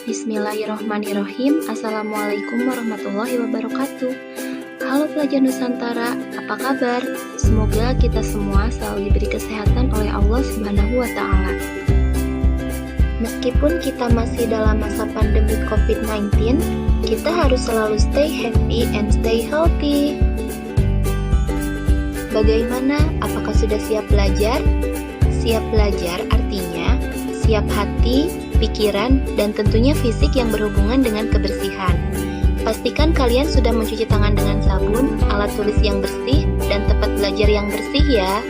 Bismillahirrohmanirrohim. Assalamualaikum warahmatullahi wabarakatuh. Halo pelajar Nusantara, apa kabar? Semoga kita semua selalu diberi kesehatan oleh Allah Subhanahu wa Ta'ala. Meskipun kita masih dalam masa pandemi COVID-19, kita harus selalu stay happy and stay healthy. Bagaimana? Apakah sudah siap belajar? Siap belajar artinya siap hati, pikiran, dan tentunya fisik yang berhubungan dengan kebersihan. Pastikan kalian sudah mencuci tangan dengan sabun, alat tulis yang bersih, dan tempat belajar yang bersih ya.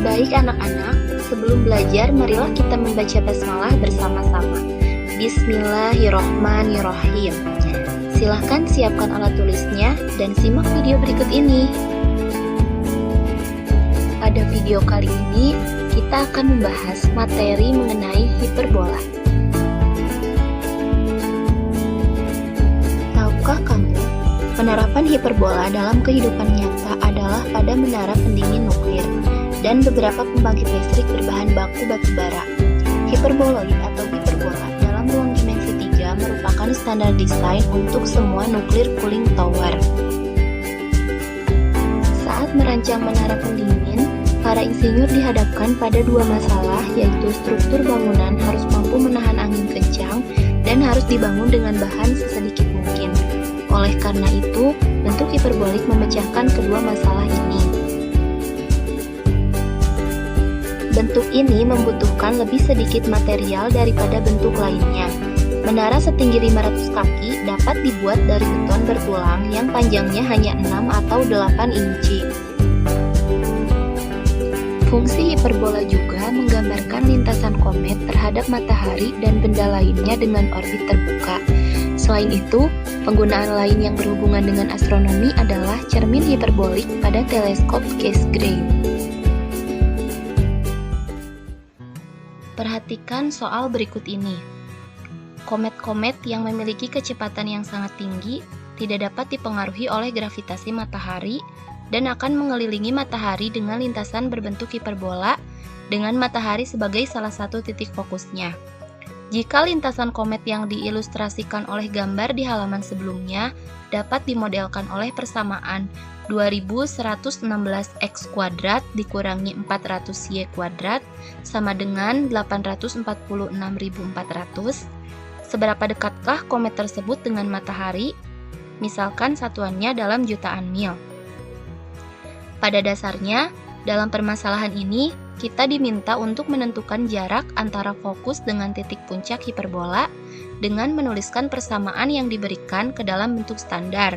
Baik anak-anak, sebelum belajar marilah kita membaca basmalah bersama-sama. Bismillahirrohmanirrohim. Silahkan siapkan alat tulisnya dan simak video berikut ini. Pada video kali ini, kita akan membahas materi mengenai hiperbola. Tahukah kamu, penerapan hiperbola dalam kehidupan nyata adalah pada menara pendingin nuklir dan beberapa pembangkit listrik berbahan baku batu bara. Hiperboloid atau hiperbola dalam ruang dimensi 3 merupakan standar desain untuk semua nuklir cooling tower. Saat merancang menara pendingin, para insinyur dihadapkan pada dua masalah, yaitu struktur bangunan harus mampu menahan angin kencang dan harus dibangun dengan bahan sesedikit mungkin. Oleh karena itu, bentuk hiperbolik memecahkan kedua masalah ini. Bentuk ini membutuhkan lebih sedikit material daripada bentuk lainnya. Menara setinggi 500 kaki dapat dibuat dari beton bertulang yang panjangnya hanya 6 atau 8 inci. Fungsi hiperbola juga menggambarkan lintasan komet terhadap matahari dan benda lainnya dengan orbit terbuka. Selain itu, penggunaan lain yang berhubungan dengan astronomi adalah cermin hiperbolik pada teleskop Cassegrain. Perhatikan soal berikut ini. Komet-komet yang memiliki kecepatan yang sangat tinggi tidak dapat dipengaruhi oleh gravitasi matahari dan akan mengelilingi matahari dengan lintasan berbentuk hiperbola dengan matahari sebagai salah satu titik fokusnya. Jika lintasan komet yang diilustrasikan oleh gambar di halaman sebelumnya dapat dimodelkan oleh persamaan 2116x kuadrat dikurangi 400y kuadrat sama dengan 846.400, seberapa dekatkah komet tersebut dengan matahari? Misalkan satuannya dalam jutaan mil. Pada dasarnya, dalam permasalahan ini, kita diminta untuk menentukan jarak antara fokus dengan titik puncak hiperbola dengan menuliskan persamaan yang diberikan ke dalam bentuk standar.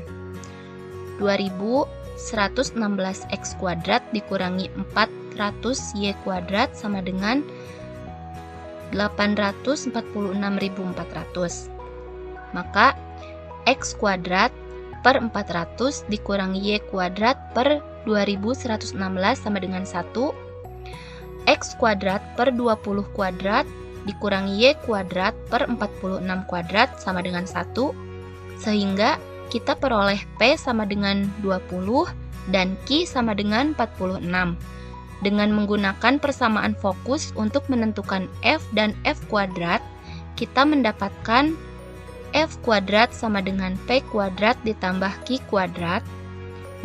2116x kuadrat dikurangi 400y kuadrat sama dengan 846.400. Maka, x kuadrat per 400 dikurangi y kuadrat per 2116 sama dengan 1. X kuadrat per 20 kuadrat dikurangi y kuadrat per 46 kuadrat sama dengan 1. Sehingga kita peroleh P sama dengan 20 dan Q sama dengan 46. Dengan menggunakan persamaan fokus untuk menentukan F dan F kuadrat, kita mendapatkan F kuadrat sama dengan P kuadrat ditambah Q kuadrat,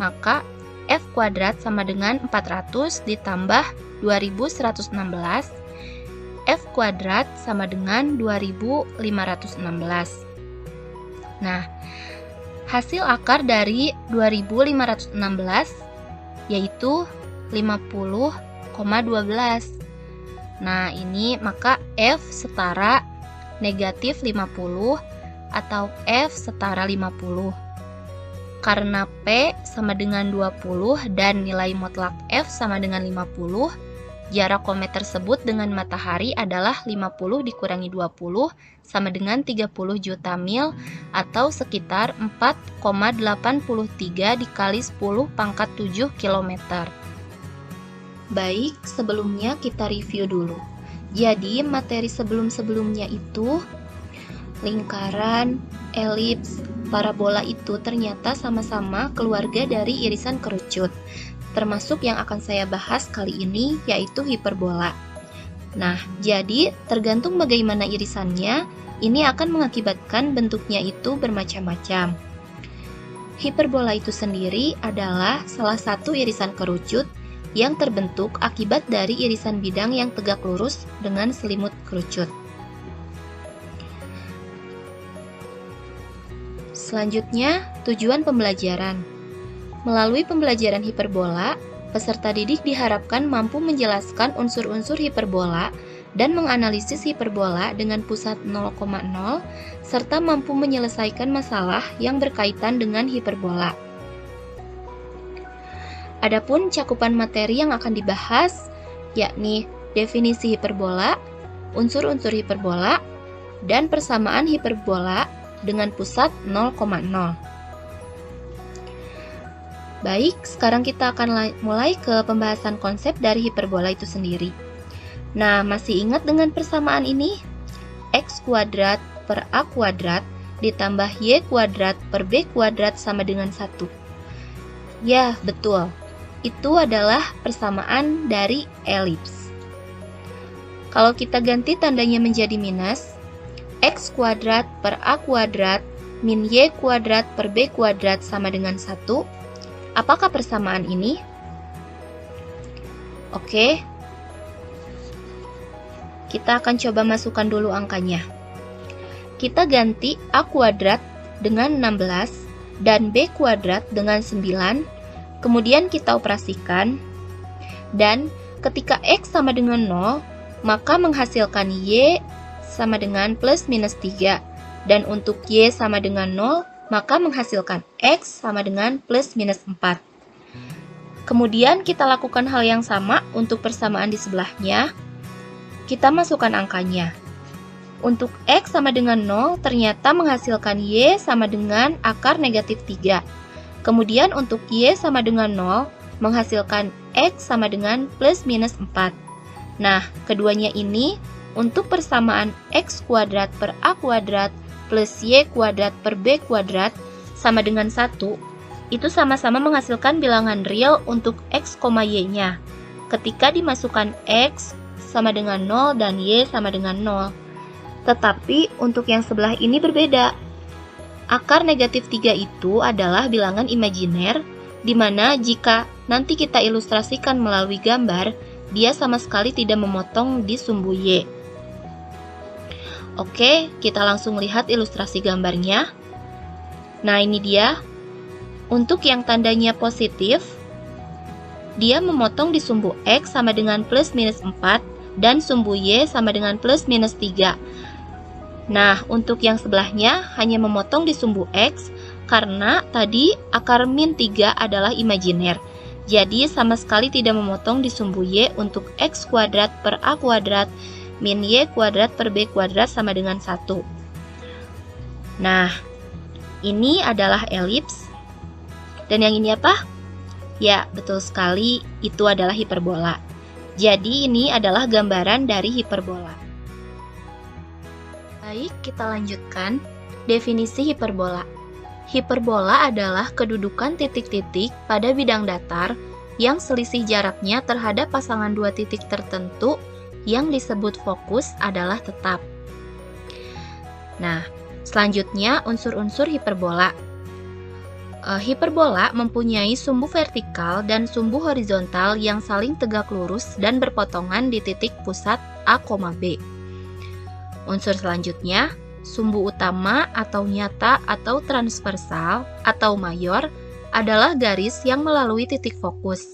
maka F kuadrat sama dengan 400 ditambah 2116, F kuadrat sama dengan 2516. Nah, hasil akar dari 2516 yaitu 50,12. Nah, ini maka F setara negatif 50 atau F setara 50. Karena P sama dengan 20 dan nilai mutlak F sama dengan 50, jarak komet tersebut dengan matahari adalah 50 dikurangi 20 sama dengan 30 juta mil atau sekitar 4,83 dikali 10 pangkat 7 km. Baik, sebelumnya kita review dulu. Jadi, materi sebelum-sebelumnya itu lingkaran, elips, parabola itu ternyata sama-sama keluarga dari irisan kerucut. termasuk yang akan saya bahas kali ini yaitu hiperbola. Nah, jadi tergantung bagaimana irisannya, ini akan mengakibatkan bentuknya itu bermacam-macam. Hiperbola itu sendiri adalah salah satu irisan kerucut yang terbentuk akibat dari irisan bidang yang tegak lurus dengan selimut kerucut. Selanjutnya, tujuan pembelajaran. Melalui pembelajaran hiperbola, peserta didik diharapkan mampu menjelaskan unsur-unsur hiperbola dan menganalisis hiperbola dengan pusat 0,0 serta mampu menyelesaikan masalah yang berkaitan dengan hiperbola. Adapun cakupan materi yang akan dibahas yakni definisi hiperbola, unsur-unsur hiperbola, dan persamaan hiperbola dengan pusat 0,0. Baik, sekarang kita akan mulai ke pembahasan konsep dari hiperbola itu sendiri. Nah, masih ingat dengan persamaan ini? X kuadrat per A kuadrat ditambah Y kuadrat per B kuadrat sama dengan 1. Ya, betul. Itu adalah persamaan dari elips. Kalau kita ganti tandanya menjadi minus, X kuadrat per A kuadrat min Y kuadrat per B kuadrat sama dengan 1. Apakah persamaan ini? Oke. Kita akan coba masukkan dulu angkanya. Kita ganti A kuadrat dengan 16 dan B kuadrat dengan 9. Kemudian kita operasikan. Dan ketika X sama dengan 0, maka menghasilkan Y sama dengan plus minus 3. Dan untuk Y sama dengan 0, maka menghasilkan X sama dengan plus minus 4. Kemudian kita lakukan hal yang sama untuk persamaan di sebelahnya. Kita masukkan angkanya. Untuk X sama dengan 0 ternyata menghasilkan Y sama dengan akar negatif 3. Kemudian untuk Y sama dengan 0 menghasilkan X sama dengan plus minus 4. Nah, keduanya ini untuk persamaan X kuadrat per A kuadrat plus Y kuadrat per B kuadrat sama dengan 1, itu sama-sama menghasilkan bilangan real untuk X, Y-nya. Ketika dimasukkan X sama dengan 0 dan Y sama dengan 0. Tetapi untuk yang sebelah ini berbeda. Akar negatif 3 itu adalah bilangan imajiner, di mana jika nanti kita ilustrasikan melalui gambar, dia sama sekali tidak memotong di sumbu Y. Oke, kita langsung lihat ilustrasi gambarnya. Nah, ini dia. Untuk yang tandanya positif, dia memotong di sumbu X sama dengan plus minus 4 dan sumbu Y sama dengan plus minus 3. Nah, untuk yang sebelahnya hanya memotong di sumbu X karena tadi akar min 3 adalah imajiner. Jadi sama sekali tidak memotong di sumbu Y untuk X kuadrat per A kuadrat min Y kuadrat per B kuadrat sama dengan 1. Nah, ini adalah elips. Dan yang ini apa? Ya, betul sekali, itu adalah hiperbola. Jadi ini adalah gambaran dari hiperbola. Baik, kita lanjutkan. Definisi hiperbola. Hiperbola adalah kedudukan titik-titik pada bidang datar yang selisih jaraknya terhadap pasangan dua titik tertentu yang disebut fokus adalah tetap. Nah, selanjutnya unsur-unsur hiperbola. Hiperbola mempunyai sumbu vertikal dan sumbu horizontal yang saling tegak lurus dan berpotongan di titik pusat A, B. Unsur selanjutnya, sumbu utama atau nyata atau transversal atau mayor adalah garis yang melalui titik fokus.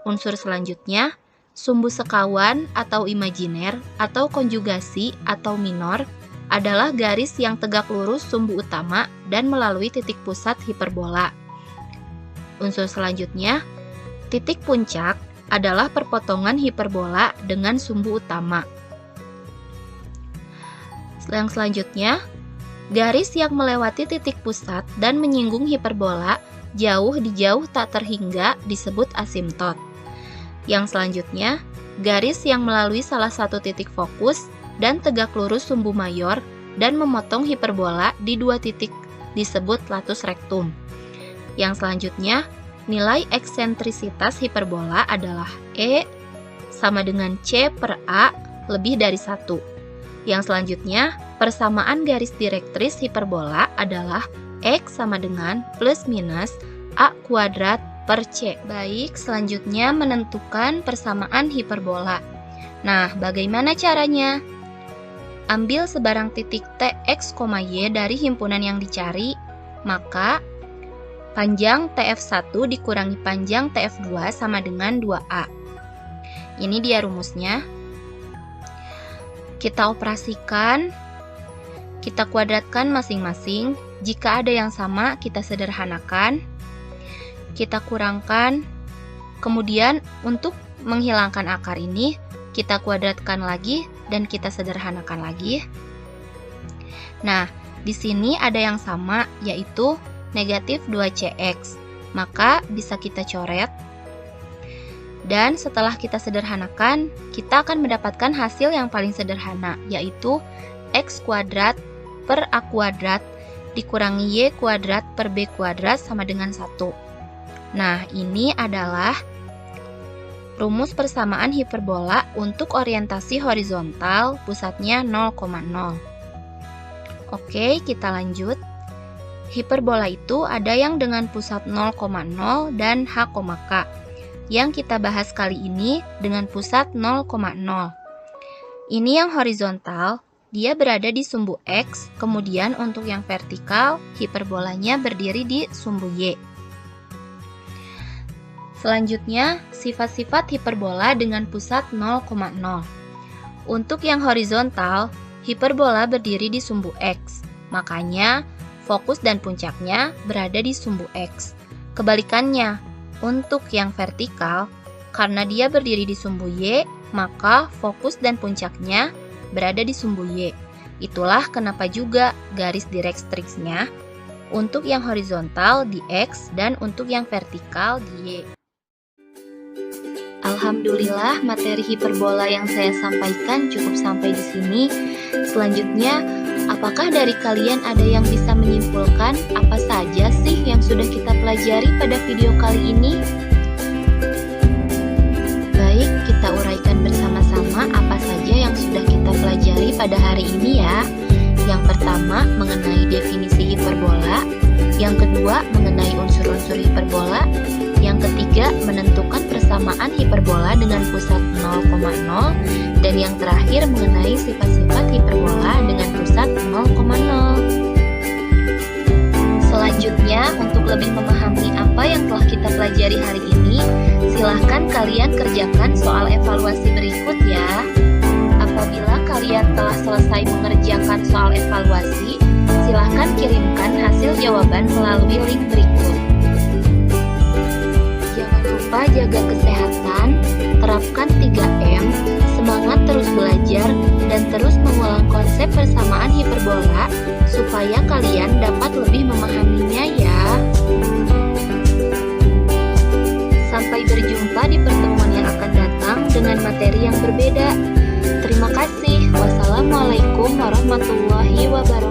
Unsur selanjutnya, sumbu sekawan atau imajiner atau konjugasi atau minor adalah garis yang tegak lurus sumbu utama dan melalui titik pusat hiperbola. Unsur selanjutnya, titik puncak adalah perpotongan hiperbola dengan sumbu utama. Yang selanjutnya, garis yang melewati titik pusat dan menyinggung hiperbola jauh di jauh tak terhingga disebut asimtot. Yang selanjutnya, garis yang melalui salah satu titik fokus dan tegak lurus sumbu mayor dan memotong hiperbola di dua titik disebut latus rectum. Yang selanjutnya, nilai eksentrisitas hiperbola adalah E sama dengan C per A lebih dari 1. Yang selanjutnya, persamaan garis direktris hiperbola adalah X sama dengan plus minus A kuadrat per C. Baik, selanjutnya menentukan persamaan hiperbola. Nah, bagaimana caranya? Ambil sebarang titik T, X, Y dari himpunan yang dicari, maka panjang TF1 dikurangi panjang TF2 sama dengan 2A. Ini dia rumusnya. Kita operasikan, kita kuadratkan masing-masing. Jika ada yang sama, kita sederhanakan, kita kurangkan. Kemudian untuk menghilangkan akar ini, kita kuadratkan lagi dan kita sederhanakan lagi. Nah, di sini ada yang sama, yaitu negatif 2CX. Maka bisa kita coret. Dan setelah kita sederhanakan, kita akan mendapatkan hasil yang paling sederhana, yaitu X kuadrat per A kuadrat dikurangi Y kuadrat per B kuadrat sama dengan 1. Nah, ini adalah rumus persamaan hiperbola untuk orientasi horizontal, pusatnya 0,0. Oke, kita lanjut. Hiperbola itu ada yang dengan pusat 0,0 dan H,K. Yang kita bahas kali ini dengan pusat 0,0. Ini yang horizontal, dia berada di sumbu X, kemudian untuk yang vertikal, hiperbolanya berdiri di sumbu Y. Selanjutnya, sifat-sifat hiperbola dengan pusat 0,0. Untuk yang horizontal, hiperbola berdiri di sumbu X, makanya fokus dan puncaknya berada di sumbu X. Kebalikannya, untuk yang vertikal, karena dia berdiri di sumbu Y, maka fokus dan puncaknya berada di sumbu Y. Itulah kenapa juga garis direktriksnya untuk yang horizontal di X dan untuk yang vertikal di Y. Alhamdulillah, materi hiperbola yang saya sampaikan cukup sampai di sini. Selanjutnya, apakah dari kalian ada yang bisa menyimpulkan apa saja sih yang sudah kita pelajari pada video kali ini? Baik, kita uraikan bersama-sama apa saja yang sudah kita pelajari pada hari ini ya. Yang pertama, mengenai definisi hiperbola. Yang kedua, mengenai unsur-unsur hiperbola. Yang ketiga, menentukan persamaan hiperbola dengan pusat 0,0. Dan yang terakhir, mengenai sifat-sifat hiperbola dengan pusat 0,0. Selanjutnya, untuk lebih memahami apa yang telah kita pelajari hari ini, silahkan kalian kerjakan soal evaluasi berikut ya. Apabila kalian telah selesai mengerjakan soal evaluasi, silahkan kirimkan hasil jawaban melalui link berikut. Jangan lupa jaga kesehatan, terapkan 3M, semangat terus belajar, dan terus mengulang konsep persamaan hiperbola supaya kalian dapat lebih memahaminya ya. Sampai berjumpa di pertemuan yang akan datang dengan materi yang berbeda. Terima kasih. Wassalamualaikum warahmatullahi wabarakatuh.